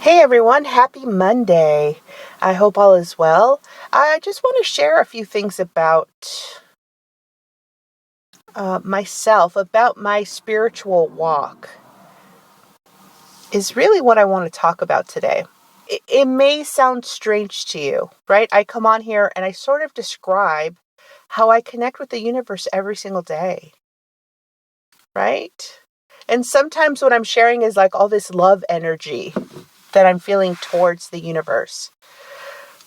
Hey everyone, happy Monday. I hope all is well. I just want to share a few things about myself, about my spiritual walk, is really what I want to talk about today. It may sound strange to you, right? I come on here and I sort of describe how I connect with the universe every single day, right? And sometimes what I'm sharing is like all this love energy that I'm feeling towards the universe.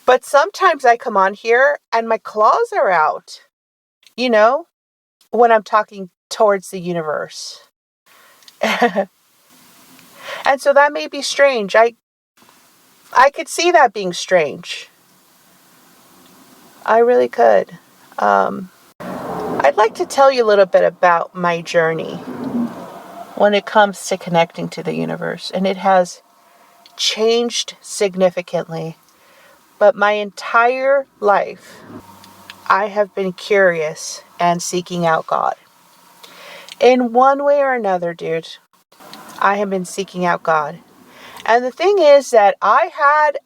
But sometimes I come on here and my claws are out, when I'm talking towards the universe. And so that may be strange. I could see that being strange. I really could. I'd like to tell you a little bit about my journey when it comes to connecting to the universe. And it has changed significantly. But my entire life, I have been curious and seeking out God. In one way or another, dude, I have been seeking out God. And the thing is that I had,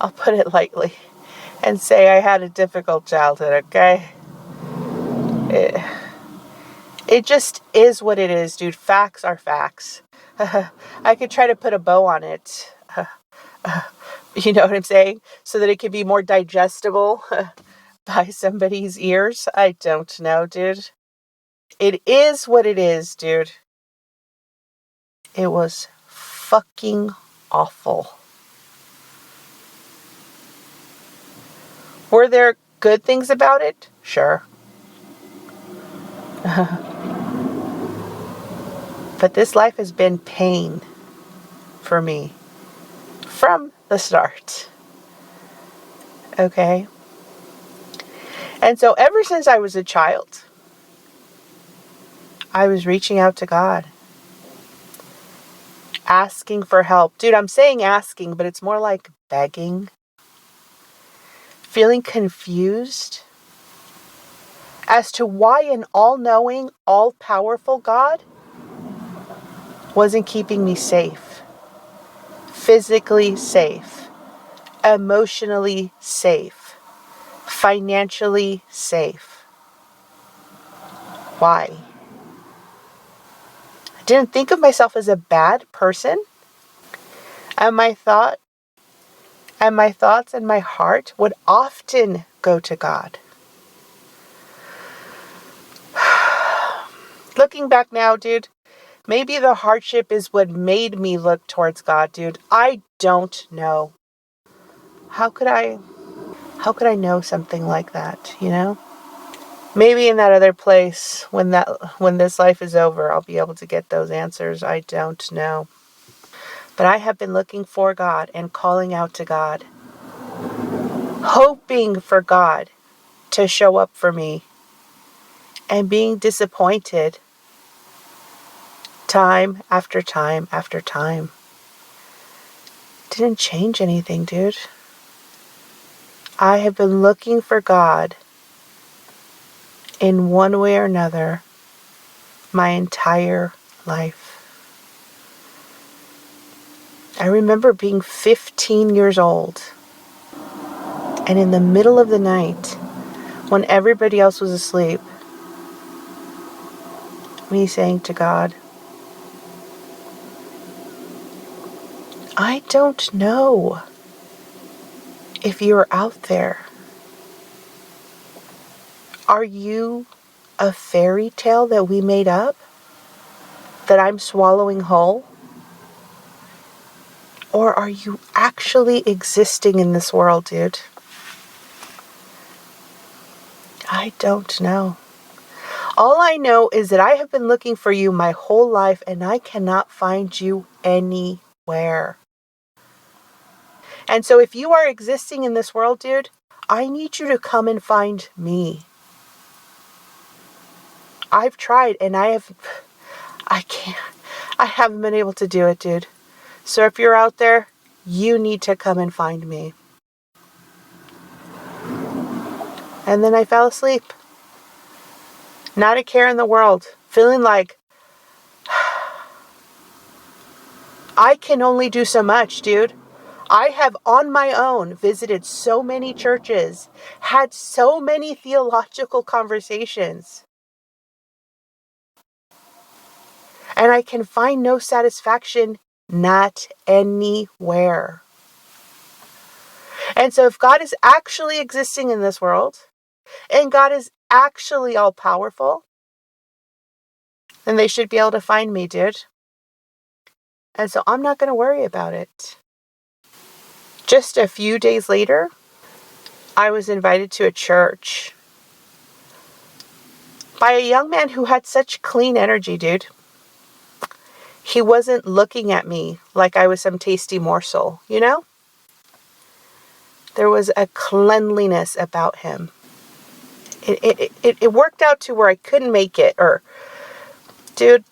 I'll put it lightly and say I had a difficult childhood, okay? It just is what it is, dude. Facts are facts. I could try to put a bow on it. You know what I'm saying? So that it can be more digestible by somebody's ears. I don't know, dude. It is what it is, dude. It was fucking awful. Were there good things about it? Sure. But this life has been pain for me from the start. Okay? And so ever since I was a child, I was reaching out to God, asking for help. Dude, I'm saying asking, but it's more like begging, feeling confused as to why an all-knowing, all-powerful God wasn't keeping me safe, physically safe, emotionally safe, financially safe. Why? I didn't think of myself as a bad person. And my thoughts and my heart would often go to God. Looking back now, dude, maybe the hardship is what made me look towards God, dude. I don't know. How could I know something like that, you know? Maybe in that other place, when this life is over, I'll be able to get those answers. I don't know. But I have been looking for God and calling out to God, hoping for God to show up for me, and being disappointed time after time after time. Didn't change anything, dude. I have been looking for God in one way or another my entire life. I remember being 15 years old, and in the middle of the night, when everybody else was asleep, me saying to God, I don't know if you're out there. Are you a fairy tale that we made up, that I'm swallowing whole? Or are you actually existing in this world, dude? I don't know. All I know is that I have been looking for you my whole life and I cannot find you anywhere. And so if you are existing in this world, dude, I need you to come and find me. I've tried and I haven't been able to do it, dude. So if you're out there, you need to come and find me. And then I fell asleep. Not a care in the world. Feeling like I can only do so much, dude. I have on my own visited so many churches, had so many theological conversations, and I can find no satisfaction, not anywhere. And so if God is actually existing in this world, and God is actually all powerful, then they should be able to find me, dude. And so I'm not going to worry about it. Just a few days later, I was invited to a church by a young man who had such clean energy, dude. He wasn't looking at me like I was some tasty morsel, you know? There was a cleanliness about him. It worked out to where I couldn't make it. Or, dude,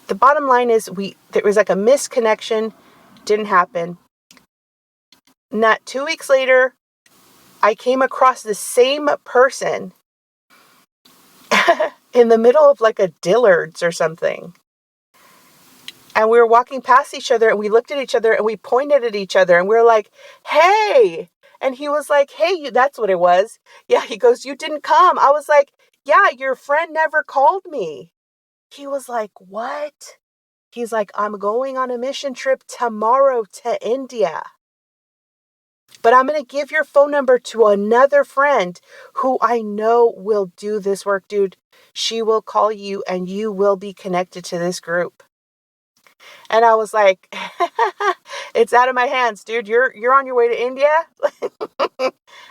the bottom line is there was like a misconnection. Didn't happen. Not 2 weeks later, I came across the same person in the middle of like a Dillard's or something. And we were walking past each other and we looked at each other and we pointed at each other and we were like, hey. And he was like, hey, that's what it was. Yeah, he goes, you didn't come. I was like, yeah, your friend never called me. He was like, what? He's like, I'm going on a mission trip tomorrow to India. But I'm going to give your phone number to another friend who I know will do this work, dude. She will call you and you will be connected to this group. And I was like, it's out of my hands, dude. You're on your way to India?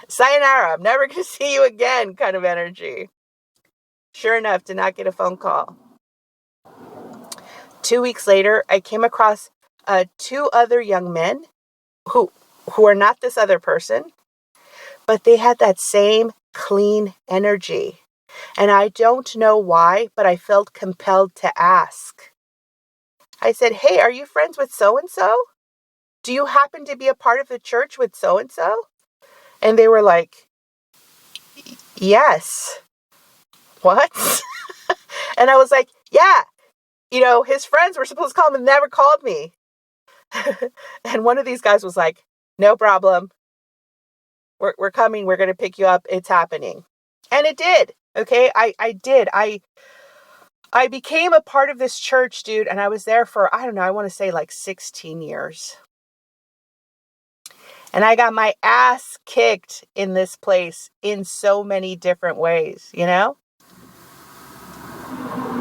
Sayonara. I'm never going to see you again kind of energy. Sure enough, did not get a phone call. 2 weeks later, I came across 2 other young men who are not this other person, but they had that same clean energy. And I don't know why, but I felt compelled to ask. I said, hey, are you friends with so-and-so? Do you happen to be a part of the church with so-and-so? And they were like, yes. What? And I was like, yeah. His friends were supposed to call him and never called me. And one of these guys was like, no problem. We're coming. We're going to pick you up. It's happening. And it did. Okay. I did. I became a part of this church, dude. And I was there for, I don't know, I want to say like 16 years. And I got my ass kicked in this place in so many different ways, you know?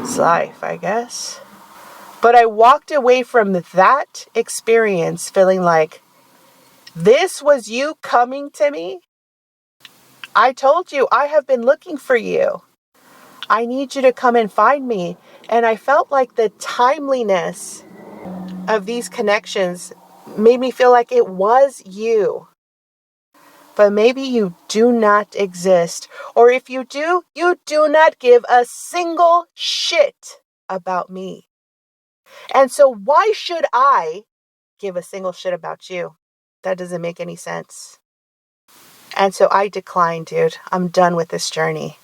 It's life, I guess. But I walked away from that experience feeling like, this was you coming to me? I told you, I have been looking for you. I need you to come and find me. And I felt like the timeliness of these connections made me feel like it was you. But maybe you do not exist. Or if you do not give a single shit about me. And so why should I give a single shit about you? That doesn't make any sense. And so I declined, dude. I'm done with this journey.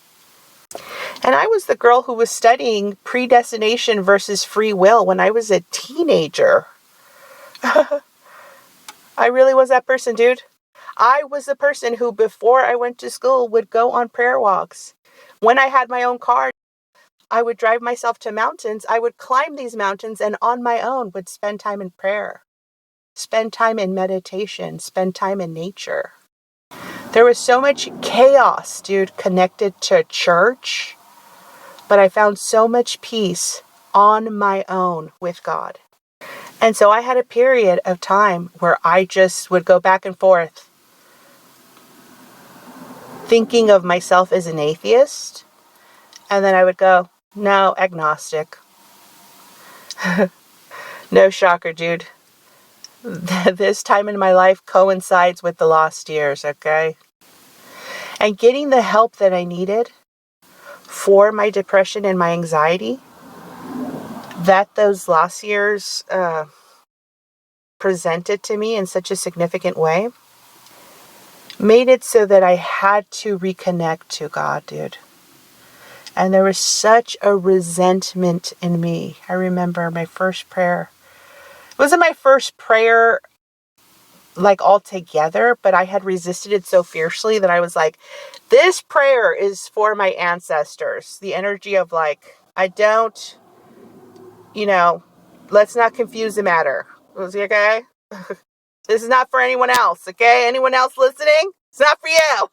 And I was the girl who was studying predestination versus free will when I was a teenager. I really was that person, dude. I was the person who, before I went to school, would go on prayer walks. When I had my own car, I would drive myself to mountains. I would climb these mountains and on my own would spend time in prayer, spend time in meditation, spend time in nature. There was so much chaos, dude, connected to church, but I found so much peace on my own with God. And so I had a period of time where I just would go back and forth, thinking of myself as an atheist. And then I would go, no, agnostic. No shocker, dude. This time in my life coincides with the lost years, okay? And getting the help that I needed for my depression and my anxiety, that those lost years presented to me in such a significant way, made it so that I had to reconnect to God, dude. And there was such a resentment in me. I remember my first prayer wasn't my first prayer like all together, but I had resisted it so fiercely that I was like, this prayer is for my ancestors. The energy of like, I don't, let's not confuse the matter. Okay? This is not for anyone else. Okay? Anyone else listening? It's not for you.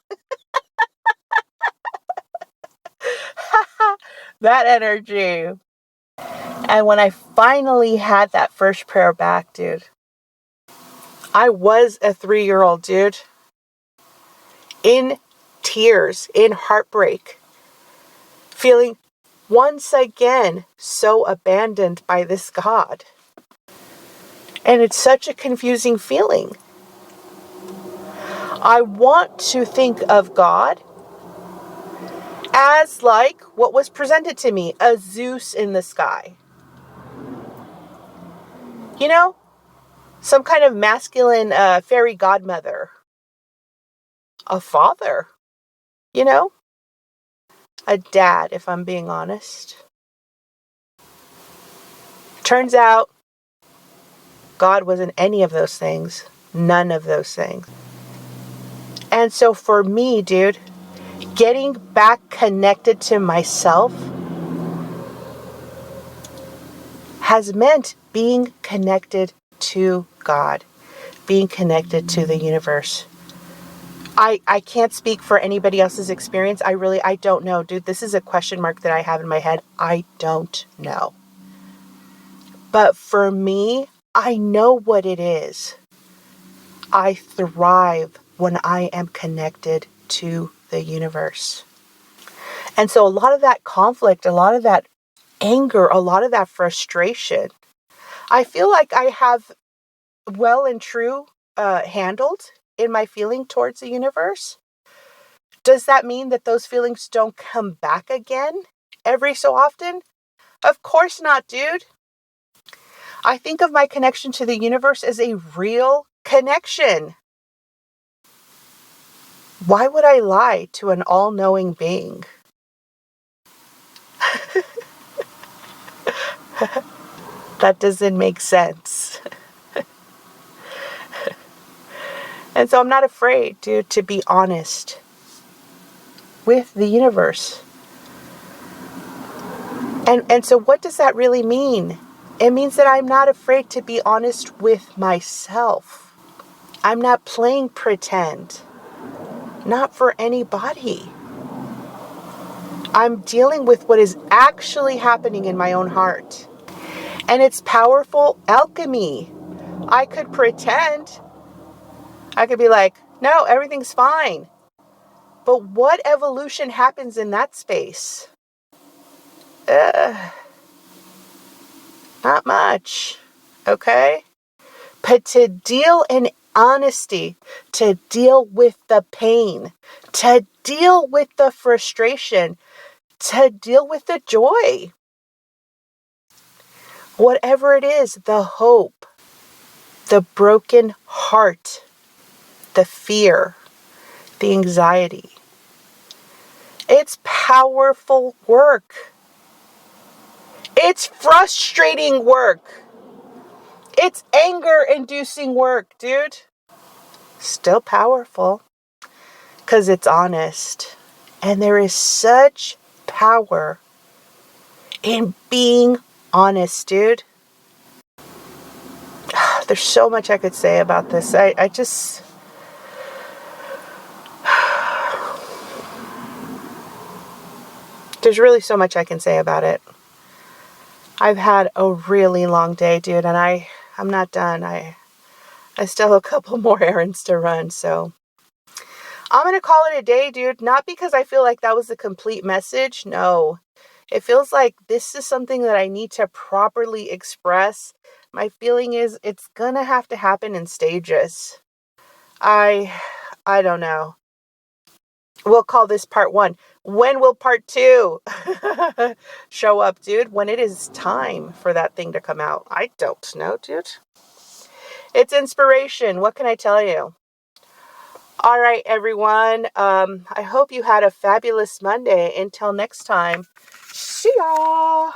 That energy. And when I finally had that first prayer back, dude, I was a 3-year-old, dude. In tears, in heartbreak, feeling once again so abandoned by this God. And it's such a confusing feeling. I want to think of God as like what was presented to me, a Zeus in the sky. Some kind of masculine fairy godmother. A father. A dad, if I'm being honest. Turns out God wasn't any of those things. None of those things. And so for me, dude, getting back connected to myself has meant being connected to God, being connected to the universe. I can't speak for anybody else's experience. I don't know, dude. This is a question mark that I have in my head. I don't know. But for me, I know what it is. I thrive when I am connected to the universe. And so a lot of that conflict, a lot of that anger, a lot of that frustration, I feel like I have well and true handled in my feeling towards the universe. Does that mean that those feelings don't come back again every so often? Of course not, dude. I think of my connection to the universe as a real connection. Why would I lie to an all-knowing being? That doesn't make sense. And so I'm not afraid, dude, to be honest with the universe. And so what does that really mean? It means that I'm not afraid to be honest with myself. I'm not playing pretend. Not for anybody. I'm dealing with what is actually happening in my own heart. And it's powerful alchemy. I could pretend. I could be like, no, everything's fine. But what evolution happens in that space? Not much. Okay? But to deal in honesty, to deal with the pain, to deal with the frustration, to deal with the joy. Whatever it is, the hope, the broken heart, the fear, the anxiety. It's powerful work. It's frustrating work. It's anger-inducing work, dude. Still powerful because it's honest. And there is such power in being honest, dude. There's so much I could say about this. There's really so much I can say about it. I've had a really long day, dude, and I'm not done. I still have a couple more errands to run, so I'm going to call it a day, dude. Not because I feel like that was a complete message. No. It feels like this is something that I need to properly express. My feeling is it's going to have to happen in stages. I don't know. We'll call this part 1. When will part 2 show up, dude? When it is time for that thing to come out. I don't know, dude. It's inspiration. What can I tell you? All right, everyone. I hope you had a fabulous Monday. Until next time, see ya.